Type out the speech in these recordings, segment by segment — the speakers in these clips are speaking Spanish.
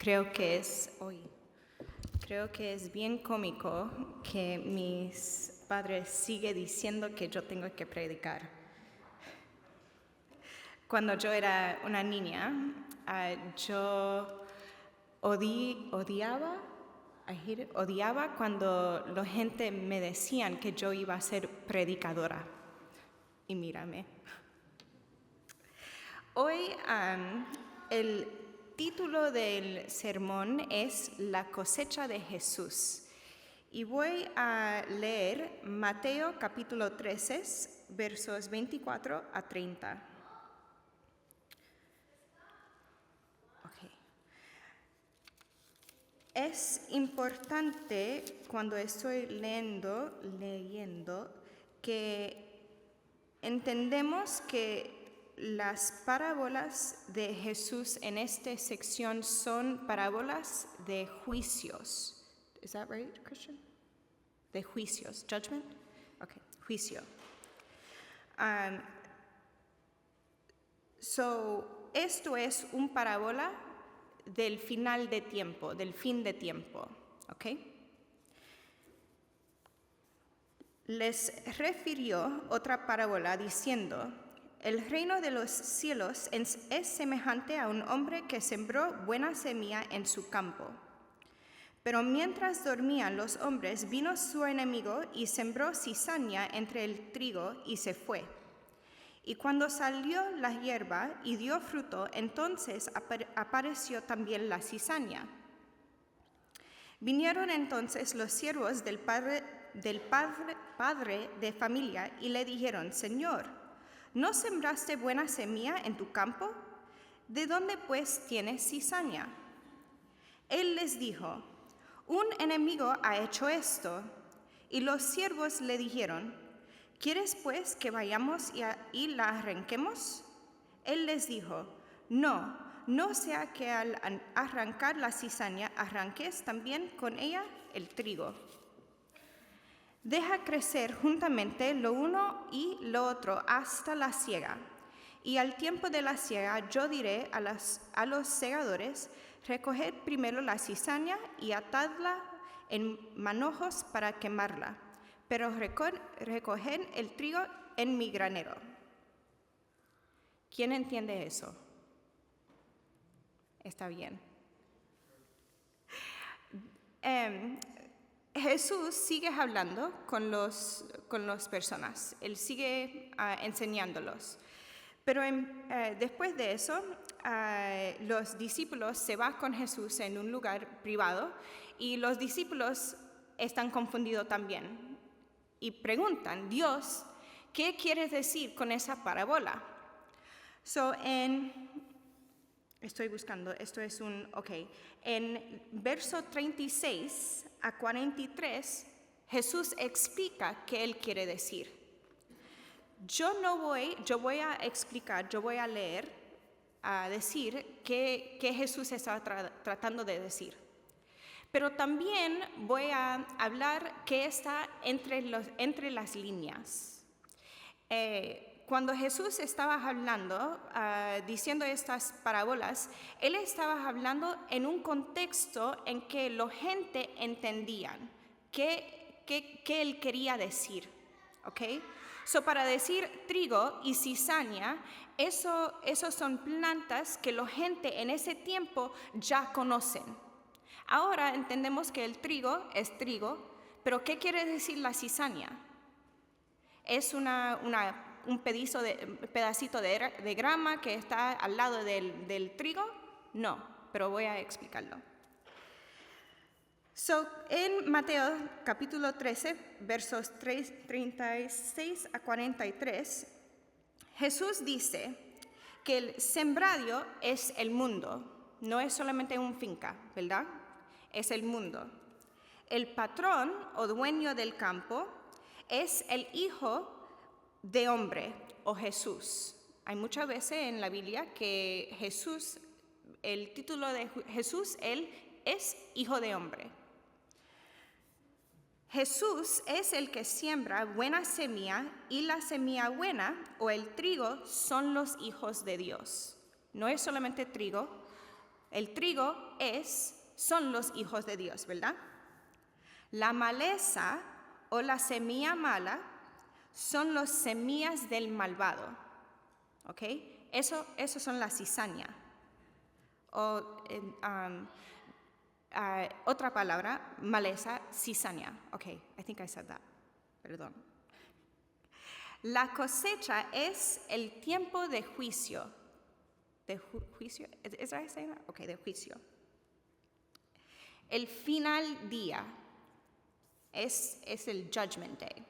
Creo que es bien cómico que mis padres siguen diciendo que yo tengo que predicar. Cuando yo era una niña, yo odiaba cuando la gente me decían que yo iba a ser predicadora. Y mírame. Hoy el título del sermón es La cosecha de Jesús. Y voy a leer Mateo capítulo 13, versos 24 a 30. Es importante cuando estoy leyendo que entendemos que las parábolas de Jesús en esta sección son parábolas de juicios. Is that right, Christian? De juicios. Judgment? Okay, juicio. Esto es un parábola del final de tiempo, del fin de tiempo, ¿ok? Les refirió otra parábola diciendo: el reino de los cielos es semejante a un hombre que sembró buena semilla en su campo. Pero mientras dormían los hombres, vino su enemigo y sembró cizaña entre el trigo y se fue. Y cuando salió la hierba y dio fruto, entonces apareció también la cizaña. Vinieron entonces los siervos del padre de familia y le dijeron: Señor, ¿no sembraste buena semilla en tu campo? ¿De dónde pues tienes cizaña? Él les dijo: un enemigo ha hecho esto. Y los siervos le dijeron: ¿quieres pues que vayamos y la arranquemos? Él les dijo: no sea que al arrancar la cizaña arranques también con ella el trigo. Deja crecer juntamente lo uno y lo otro hasta la siega. Y al tiempo de la siega yo diré a los segadores: recoged primero la cizaña y atadla en manojos para quemarla, pero recoged el trigo en mi granero. ¿Quién entiende eso? Está bien. Jesús sigue hablando con las personas. Él sigue enseñándolos. Pero después de eso, los discípulos se van con Jesús en un lugar privado y los discípulos están confundidos también y preguntan: Dios, ¿qué quieres decir con esa parábola? Estoy buscando, en verso 36 a 43, Jesús explica qué Él quiere decir. Yo voy a explicar, yo voy a leer, a decir qué Jesús está tratando de decir. Pero también voy a hablar qué está entre las líneas. Cuando Jesús estaba hablando, diciendo estas parábolas, Él estaba hablando en un contexto en que la gente entendía qué Él quería decir, ¿ok? Para decir trigo y cizaña, esos son plantas que la gente en ese tiempo ya conocen. Ahora entendemos que el trigo es trigo, pero ¿qué quiere decir la cizaña? ¿Es un pedacito de grama que está al lado del trigo? No, pero voy a explicarlo. En Mateo capítulo 13, versos 36 a 43, Jesús dice que el sembrario es el mundo, no es solamente una finca, ¿verdad? Es el mundo. El patrón o dueño del campo es el Hijo de Hombre o Jesús. Hay muchas veces en la Biblia que Jesús, el título de Jesús, Él es Hijo de Hombre. Jesús es el que siembra buena semilla y la semilla buena o el trigo son los hijos de Dios. No es solamente trigo, El trigo son los hijos de Dios, ¿verdad? La maleza o la semilla mala son las semillas del malvado, ¿ok? Eso son la cizaña. Otra palabra, maleza, cizaña. Ok, I think I said that. Perdón. La cosecha es el tiempo de juicio. ¿De juicio? ¿Is that saying that? Ok, de juicio. El final día es el Judgment Day.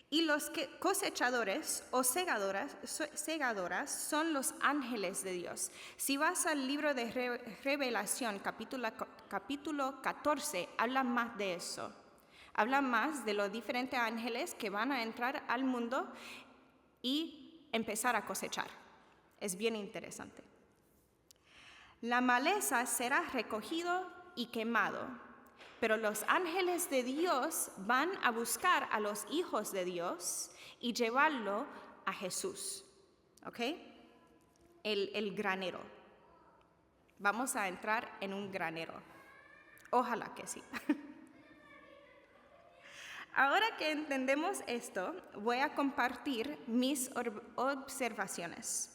Y los cosechadores o segadoras son los ángeles de Dios. Si vas al libro de Revelación, capítulo 14, habla más de eso. Habla más de los diferentes ángeles que van a entrar al mundo y empezar a cosechar. Es bien interesante. La maleza será recogido y quemado, pero los ángeles de Dios van a buscar a los hijos de Dios y llevarlo a Jesús. ¿Ok? El granero. Vamos a entrar en un granero. Ojalá que sí. Ahora que entendemos esto, voy a compartir mis observaciones.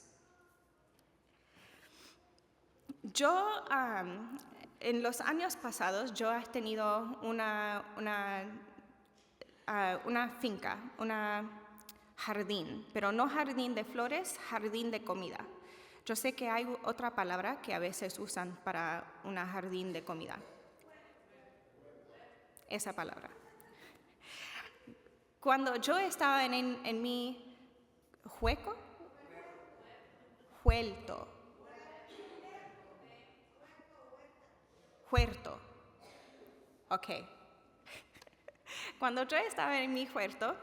Yo, en los años pasados, yo he tenido una finca, un jardín, pero no jardín de flores, jardín de comida. Yo sé que hay otra palabra que a veces usan para un jardín de comida. Esa palabra. Cuando yo estaba en mi huerto, ok. Cuando yo estaba en mi huerto,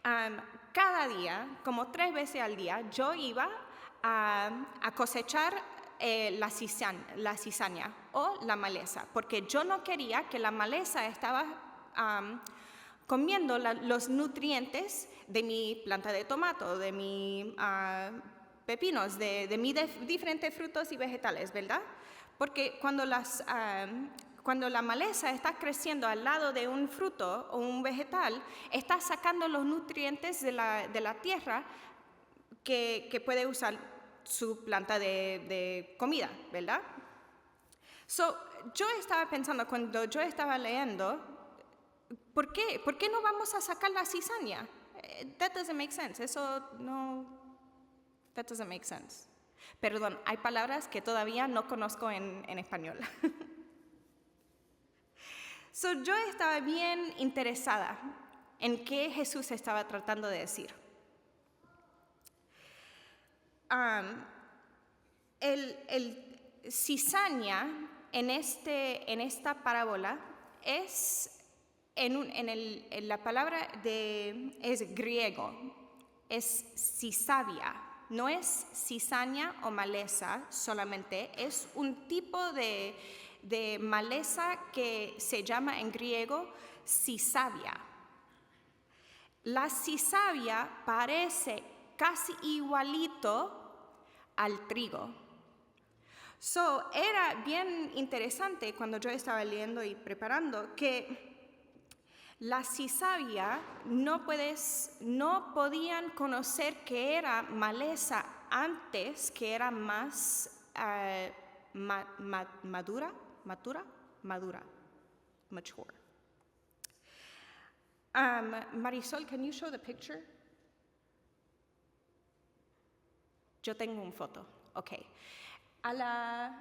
cada día, como 3 veces al día, yo iba a cosechar la cizaña o la maleza, porque yo no quería que la maleza estaba comiendo los nutrientes de mi planta de tomato, de mis pepinos, de mis diferentes frutos y vegetales, ¿verdad? Porque cuando la maleza está creciendo al lado de un fruto o un vegetal, está sacando los nutrientes de la tierra que puede usar su planta de comida, ¿verdad? Yo estaba pensando, cuando yo estaba leyendo, ¿por qué? ¿Por qué no vamos a sacar la cizaña? That doesn't make sense. That doesn't make sense. Perdón, hay palabras que todavía no conozco en español. Yo estaba bien interesada en qué Jesús estaba tratando de decir. El cizaña en esta parábola es la palabra es griego, es cizavia, no es cizaña o maleza solamente, es un tipo de maleza que se llama en griego cizavia. La cizavia parece casi igualito al trigo. Era bien interesante cuando yo estaba leyendo y preparando que la cizavia no podían conocer que era maleza antes, que era más mature. Marisol, can you show the picture? Yo tengo una foto, ok. A la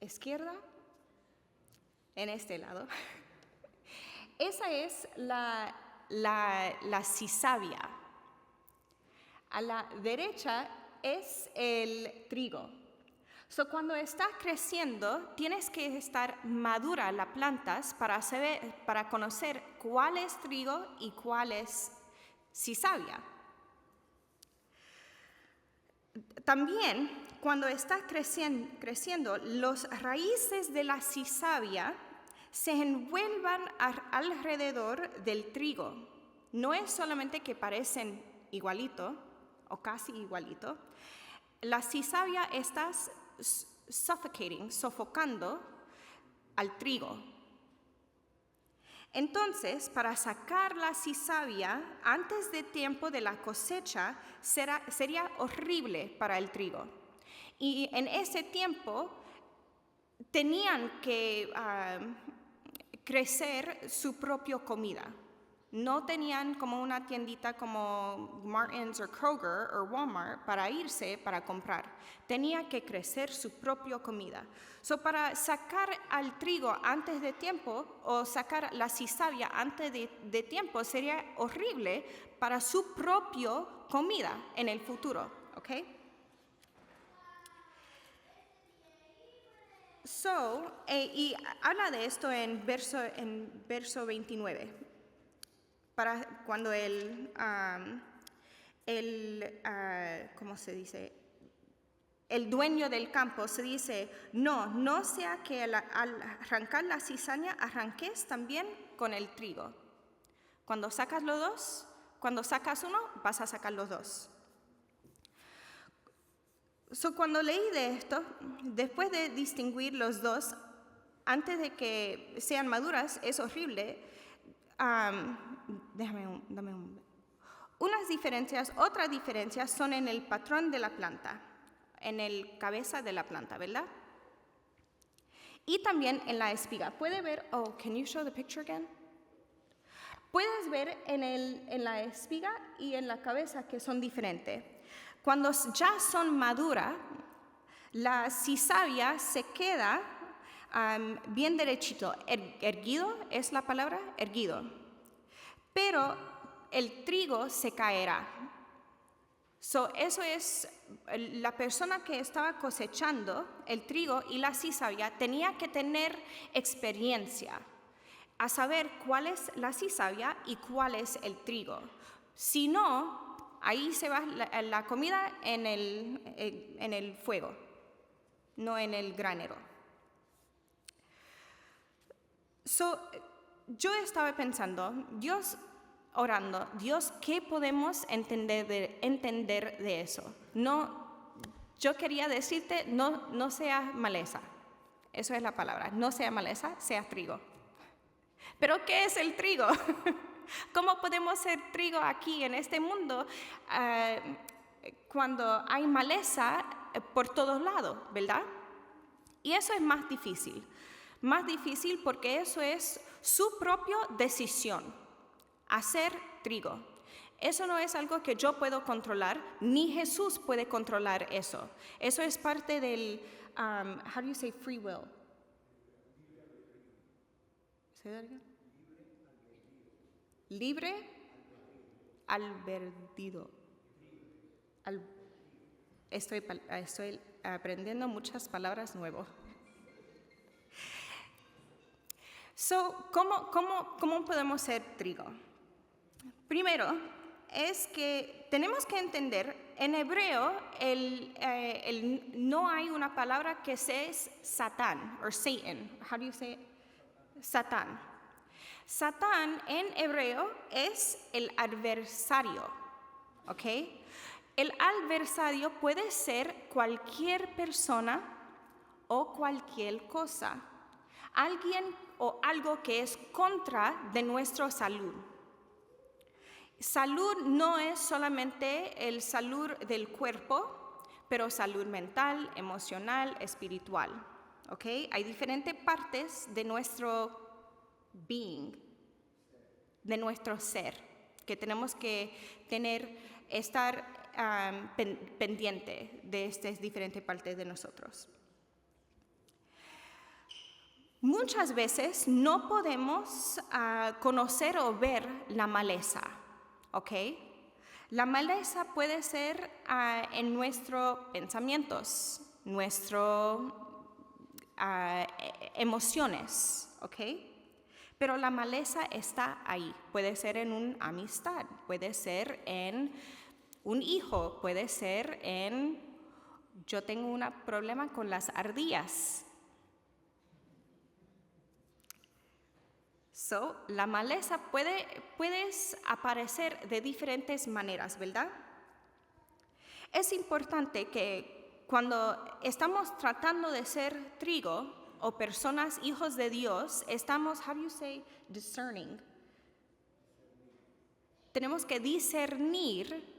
izquierda, en este lado, esa es la cizavia. A la derecha es el trigo. Cuando está creciendo, tienes que estar madura las plantas para conocer cuál es trigo y cuál es cizavia. También, cuando está creciendo, los raíces de la cizavia se envuelvan alrededor del trigo. No es solamente que parecen igualito o casi igualito, la cizavia está sofocando al trigo. Entonces, para sacar la cizavia antes de tiempo de la cosecha sería horrible para el trigo. Y en ese tiempo tenían que crecer su propia comida. No tenían como una tiendita como Martin's o Kroger o Walmart para irse para comprar. Tenía que crecer su propia comida. Para sacar al trigo antes de tiempo o sacar la cizavia antes de tiempo sería horrible para su propia comida en el futuro, ¿ok? Y habla de esto en verso 29, para cuando ¿cómo se dice? El dueño del campo se dice, no sea que al arrancar la cizaña arranques también con el trigo. Cuando sacas los dos, cuando sacas uno, vas a sacar los dos. Cuando leí de esto, después de distinguir los dos, antes de que sean maduras, es horrible. Otras diferencias son en el patrón de la planta, en el cabeza de la planta, ¿verdad? Y también en la espiga. ¿Puede ver? Can you show the picture again? Puedes ver en la espiga y en la cabeza que son diferentes. Cuando ya son maduras, la cizavia se queda bien derechito. Erguido es la palabra, erguido. Pero el trigo se caerá. Eso es, la persona que estaba cosechando el trigo y la cizavia tenía que tener experiencia a saber cuál es la cizavia y cuál es el trigo. Si no, ahí se va la comida en el fuego, no en el granero. Yo estaba pensando, orando, Dios, ¿qué podemos entender de eso? Yo quería decirte, no seas maleza. Eso es la palabra, no sea maleza, sea trigo. ¿Pero qué es el trigo? ¿Cómo podemos ser trigo aquí en este mundo cuando hay maleza por todos lados, verdad? Y eso es más difícil porque eso es su propia decisión, hacer trigo. Eso no es algo que yo puedo controlar, ni Jesús puede controlar eso. Eso es parte del, how do you say free will? ¿Say that again? Libre albedrío. Estoy aprendiendo muchas palabras nuevas. ¿Cómo podemos ser trigo? Primero, es que tenemos que entender, en hebreo no hay una palabra que sea Satán, o Satan. How do you say it? Satán. Satán en hebreo es el adversario, ¿ok? El adversario puede ser cualquier persona o cualquier cosa, alguien o algo que es contra de nuestra salud. Salud no es solamente el salud del cuerpo, pero salud mental, emocional, espiritual, ¿ok? Hay diferentes partes de nuestro being, de nuestro ser, que tenemos que estar pendiente de estas diferentes partes de nosotros. Muchas veces no podemos conocer o ver la maleza, ¿ok? La maleza puede ser en nuestros pensamientos, nuestras emociones, ¿ok? Pero la maleza está ahí. Puede ser en una amistad, puede ser en un hijo, puede ser en... Yo tengo un problema con las ardillas. La maleza puede aparecer de diferentes maneras, ¿verdad? Es importante que cuando estamos tratando de ser trigo o personas hijos de Dios, estamos, how do you say, discerning. Tenemos que discernir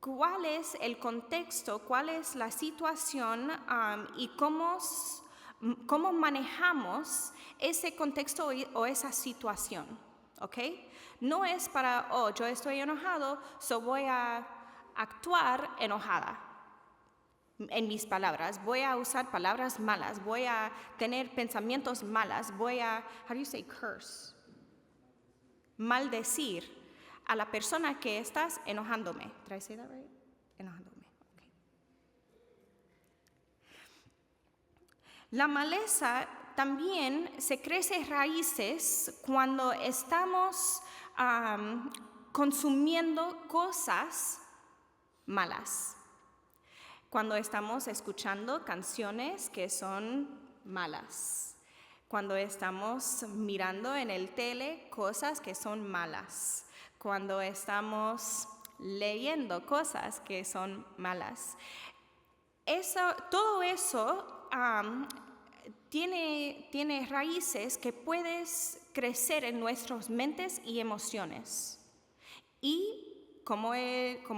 cuál es el contexto, cuál es la situación y cómo manejamos ese contexto o esa situación, ¿ok? No es para, yo estoy enojado, voy a actuar enojada. En mis palabras, voy a usar palabras malas, voy a tener pensamientos malas, voy a, how do you say curse? Maldecir a la persona que estás enojándome. Did I say that right? Enojándome. Okay. La maleza también se crece raíces cuando estamos consumiendo cosas malas. Cuando estamos escuchando canciones que son malas. Cuando estamos mirando en el tele cosas que son malas. Cuando estamos leyendo cosas que son malas. Todo eso tiene raíces que puedes crecer en nuestras mentes y emociones. Y como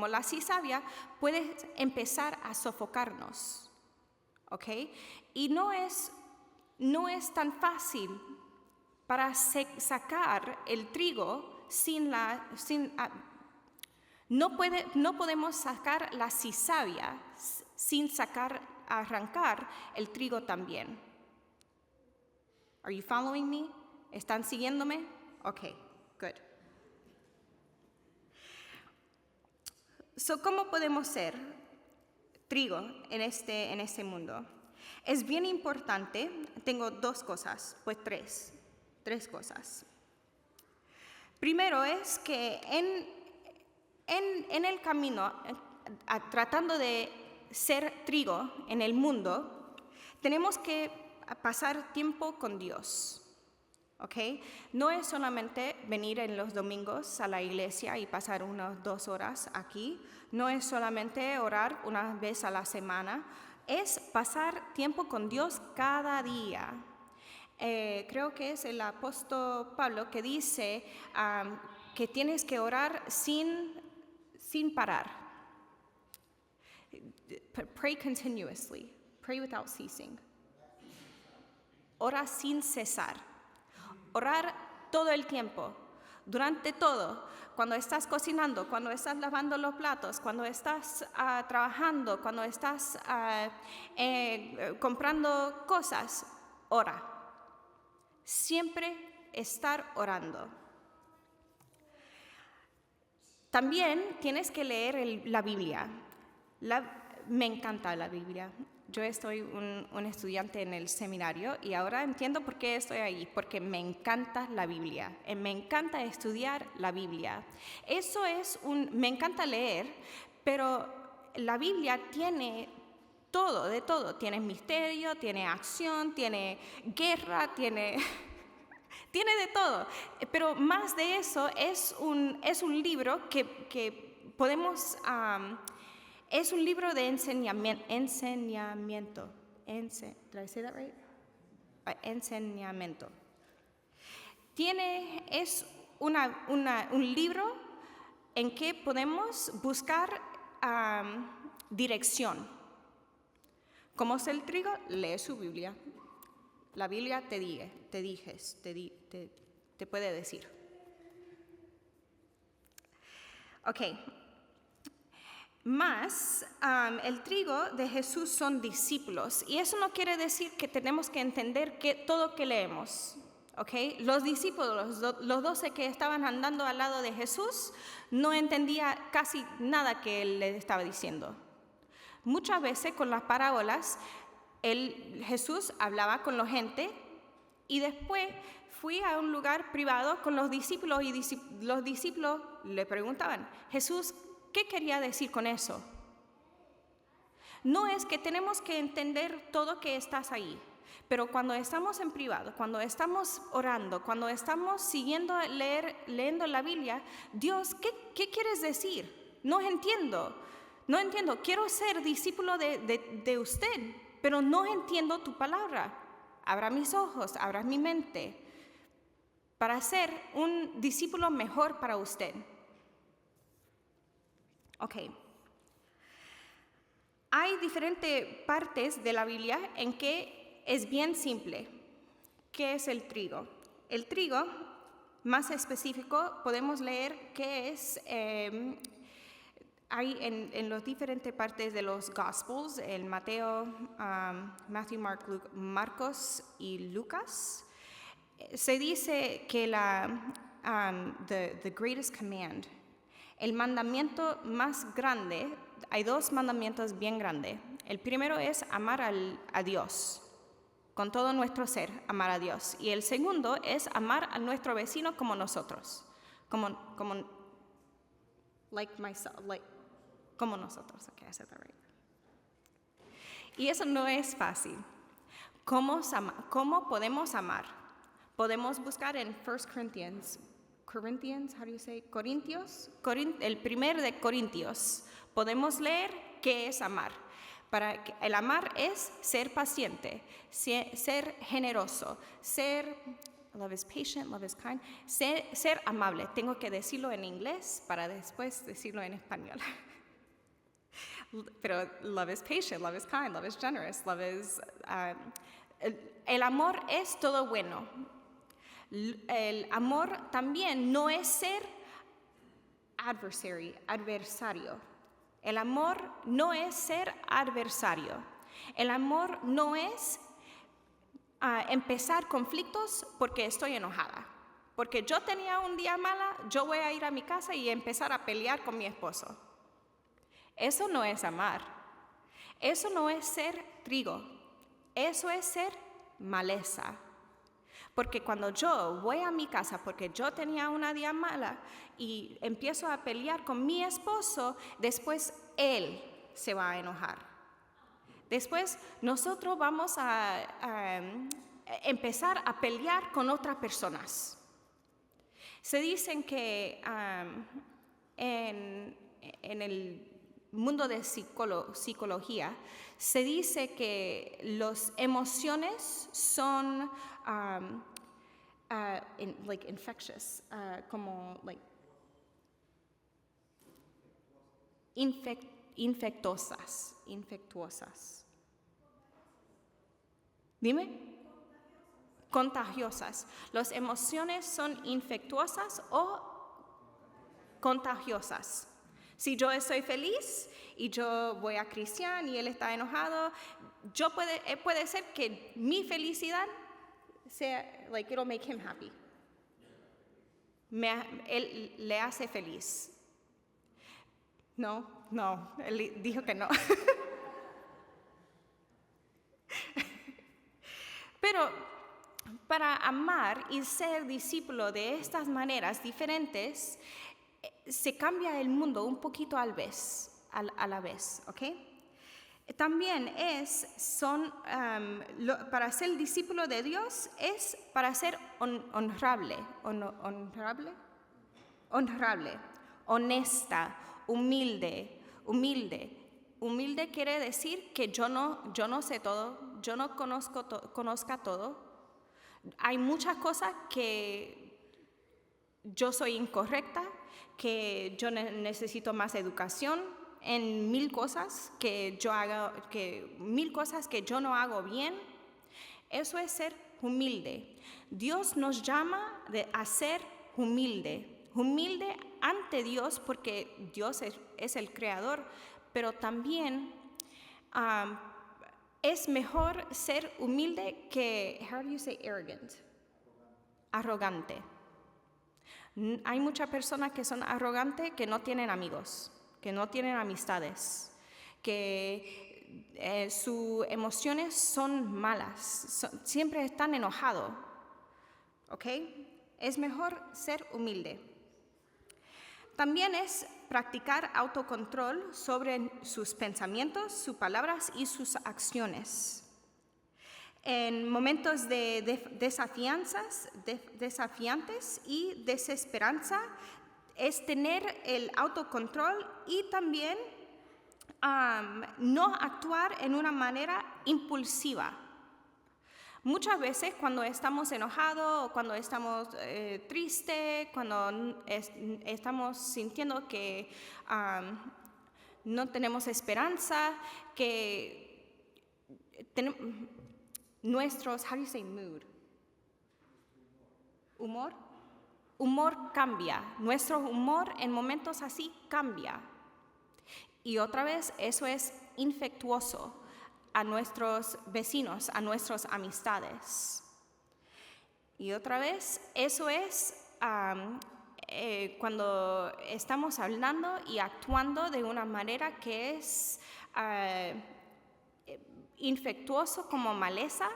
la cizavia, puedes empezar a sofocarnos. ¿Ok? Y no es tan fácil para sacar el trigo no podemos sacar la cizavia sin arrancar el trigo también. Are you following me? ¿Están siguiéndome? Okay, good. ¿Cómo podemos ser trigo en este mundo? Es bien importante, tengo tres cosas. Primero es que en el camino, tratando de ser trigo en el mundo, tenemos que pasar tiempo con Dios. ¿Ok? No es solamente venir en los domingos a la iglesia y pasar unas 2 horas aquí. No es solamente orar una vez a la semana. Es pasar tiempo con Dios cada día. Creo que es el apóstol Pablo que dice que tienes que orar sin parar. Pray continuously. Pray without ceasing. Ora sin cesar. Orar todo el tiempo, durante todo. Cuando estás cocinando, cuando estás lavando los platos, cuando estás trabajando, cuando estás comprando cosas, ora. Siempre estar orando. También tienes que leer la Biblia. Me encanta la Biblia. Yo estoy un estudiante en el seminario y ahora entiendo por qué estoy ahí, porque me encanta la Biblia. Me encanta estudiar la Biblia. Me encanta leer, pero la Biblia tiene todo, de todo. Tiene misterio, tiene acción, tiene guerra, tiene de todo. Pero más de eso es un libro que podemos... es un libro de enseñamiento. Did I say that right? Enseñamiento. Es un libro en que podemos buscar dirección. ¿Cómo es el trigo? Lee su Biblia. La Biblia te puede decir. Ok. Más, el trigo de Jesús son discípulos. Y eso no quiere decir que tenemos que entender todo que leemos. ¿Okay? Los discípulos, los 12 que estaban andando al lado de Jesús, no entendía casi nada que él les estaba diciendo. Muchas veces con las parábolas, Jesús hablaba con la gente y después fui a un lugar privado con los discípulos y los discípulos le preguntaban, Jesús, ¿qué quería decir con eso? No es que tenemos que entender todo que estás ahí, pero cuando estamos en privado, cuando estamos orando, cuando estamos leyendo la Biblia, Dios, ¿qué quieres decir? No entiendo. No entiendo, quiero ser discípulo de usted, pero no entiendo tu palabra. Abra mis ojos, abra mi mente para ser un discípulo mejor para usted. Ok. Hay diferentes partes de la Biblia en que es bien simple. ¿Qué es el trigo? El trigo, más específico, podemos leer que es, hay en las diferentes partes de los Gospels, en Mateo, Matthew, Marcos y Lucas, se dice que the greatest command, el mandamiento más grande, hay dos mandamientos bien grandes. El primero es amar a Dios, con todo nuestro ser, amar a Dios. Y el segundo es amar a nuestro vecino como nosotros, como como nosotros. Okay, I said that right. Y eso no es fácil. ¿Cómo podemos amar? Podemos buscar en 1 Corinthians, how do you say? Corintios, el primer de Corintios. Podemos leer qué es amar. El amar es ser paciente, ser generoso, love is patient, love is kind, ser amable. Tengo que decirlo en inglés para después decirlo en español. Pero love is patient, love is kind, love is generous, love is... el amor es todo bueno. El amor también no es ser adversario. El amor no es ser adversario. El amor no es empezar conflictos porque estoy enojada. Porque yo tenía un día mala, yo voy a ir a mi casa y empezar a pelear con mi esposo. Eso no es amar. Eso no es ser trigo. Eso es ser maleza. Porque cuando yo voy a mi casa porque yo tenía una día mala y empiezo a pelear con mi esposo, después él se va a enojar. Después nosotros vamos a empezar a pelear con otras personas. Se dicen que en el mundo de psicología, se dice que las emociones son infectious, infectuosas. Dime. Contagiosas. Las emociones son infectuosas o contagiosas. Si yo estoy feliz y yo voy a Cristian y él está enojado, puede ser que mi felicidad sea, it'll make him happy. Él le hace feliz. No, él dijo que no. Pero para amar y ser discípulo de estas maneras diferentes, se cambia el mundo un poquito a la vez, ¿ok? También para ser discípulo de Dios es para ser honrable, honesta, humilde. Humilde quiere decir que yo no sé todo, yo no conozca todo. Hay muchas cosas que yo soy incorrecta, que yo necesito más educación en mil cosas que yo no hago bien. Eso es ser humilde. Dios nos llama a ser humilde ante Dios porque Dios es el creador, pero también es mejor ser humilde que, how do you say arrogant? Arrogante. Hay muchas personas que son arrogantes que no tienen amigos, que no tienen amistades, que sus emociones son malas, siempre están enojados. ¿Ok? Es mejor ser humilde. También es practicar autocontrol sobre sus pensamientos, sus palabras y sus acciones. En momentos de desafiantes y desesperanza es tener el autocontrol y también no actuar en una manera impulsiva. Muchas veces cuando estamos enojados, cuando estamos tristes, cuando estamos sintiendo que no tenemos esperanza, que nuestros, how do you say mood? Humor cambia. Nuestro humor en momentos así cambia. Y otra vez, eso es infectuoso a nuestros vecinos, a nuestras amistades. Y otra vez, eso es cuando estamos hablando y actuando de una manera que es infectuoso como maleza,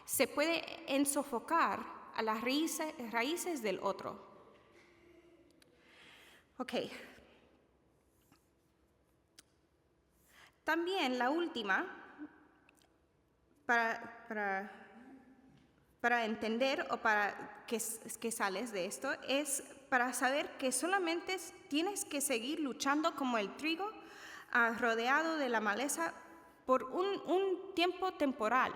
se puede ensofocar a las raíces del otro. Ok. También la última, para entender o para que sales de esto, es para saber que solamente tienes que seguir luchando como el trigo rodeado de la maleza por un tiempo temporal.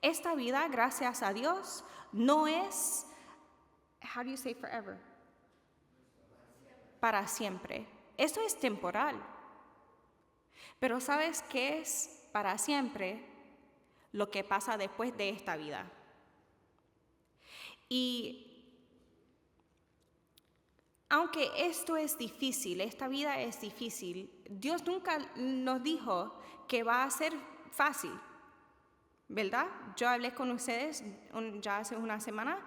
Esta vida, gracias a Dios, no es, how do you say forever? Para siempre. Esto es temporal. Pero ¿sabes qué es para siempre? Lo que pasa después de esta vida. Y aunque esto es difícil, esta vida es difícil, Dios nunca nos dijo que va a ser fácil, ¿verdad? Yo hablé con ustedes ya hace una semana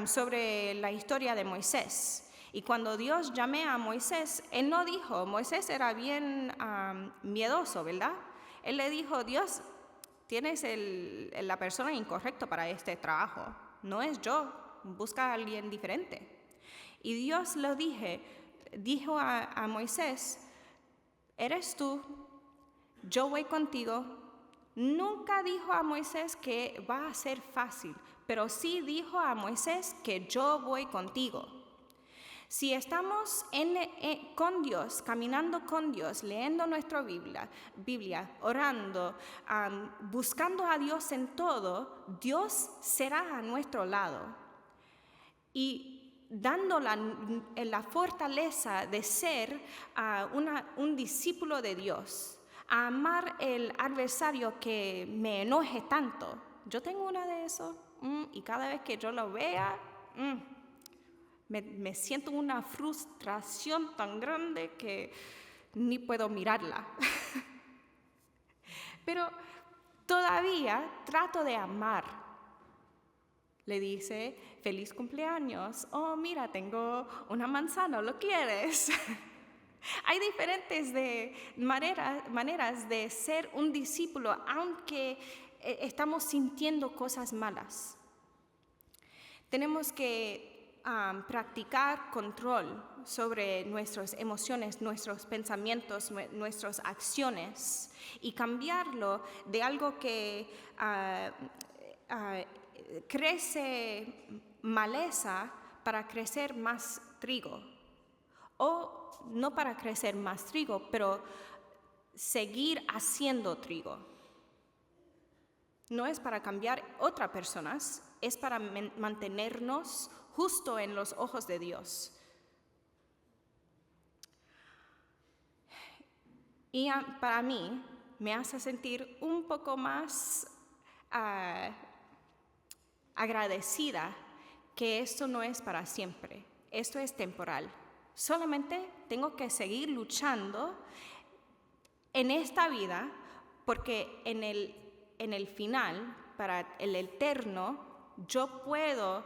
sobre la historia de Moisés. Y cuando Dios llamó a Moisés, Él no dijo, Moisés era bien miedoso, ¿verdad? Él le dijo, Dios, tienes la persona incorrecta para este trabajo. No es yo, busca a alguien diferente. Y Dios dijo a Moisés, eres tú, yo voy contigo. Nunca dijo a Moisés que va a ser fácil, pero sí dijo a Moisés que yo voy contigo. Si estamos con Dios, caminando con Dios, leyendo nuestra Biblia, orando, buscando a Dios en todo, Dios será a nuestro lado. Y dando la fortaleza de ser un discípulo de Dios, a amar el adversario que me enoje tanto. Yo tengo una de esos, y cada vez que yo lo vea, me siento una frustración tan grande que ni puedo mirarla. Pero todavía trato de amar. Le dice, feliz cumpleaños. Oh, mira, tengo una manzana, ¿lo quieres? Hay diferentes maneras de ser un discípulo, aunque estamos sintiendo cosas malas. Tenemos que practicar control sobre nuestras emociones, nuestros pensamientos, nuestras acciones y cambiarlo de algo que crece maleza para crecer más trigo. O no para crecer más trigo, pero seguir haciendo trigo. No es para cambiar otras personas, es para mantenernos justo en los ojos de Dios. Y para mí me hace sentir un poco más agradecida que esto no es para siempre, esto es temporal. Solamente tengo que seguir luchando en esta vida porque en el final, para el eterno, yo puedo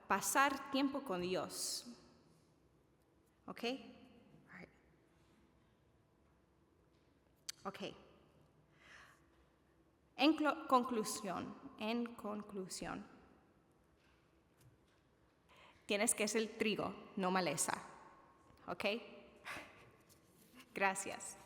pasar tiempo con Dios. ¿Ok? Right. Ok. En conclusión, tienes que ser trigo, no maleza. ¿Ok? Gracias.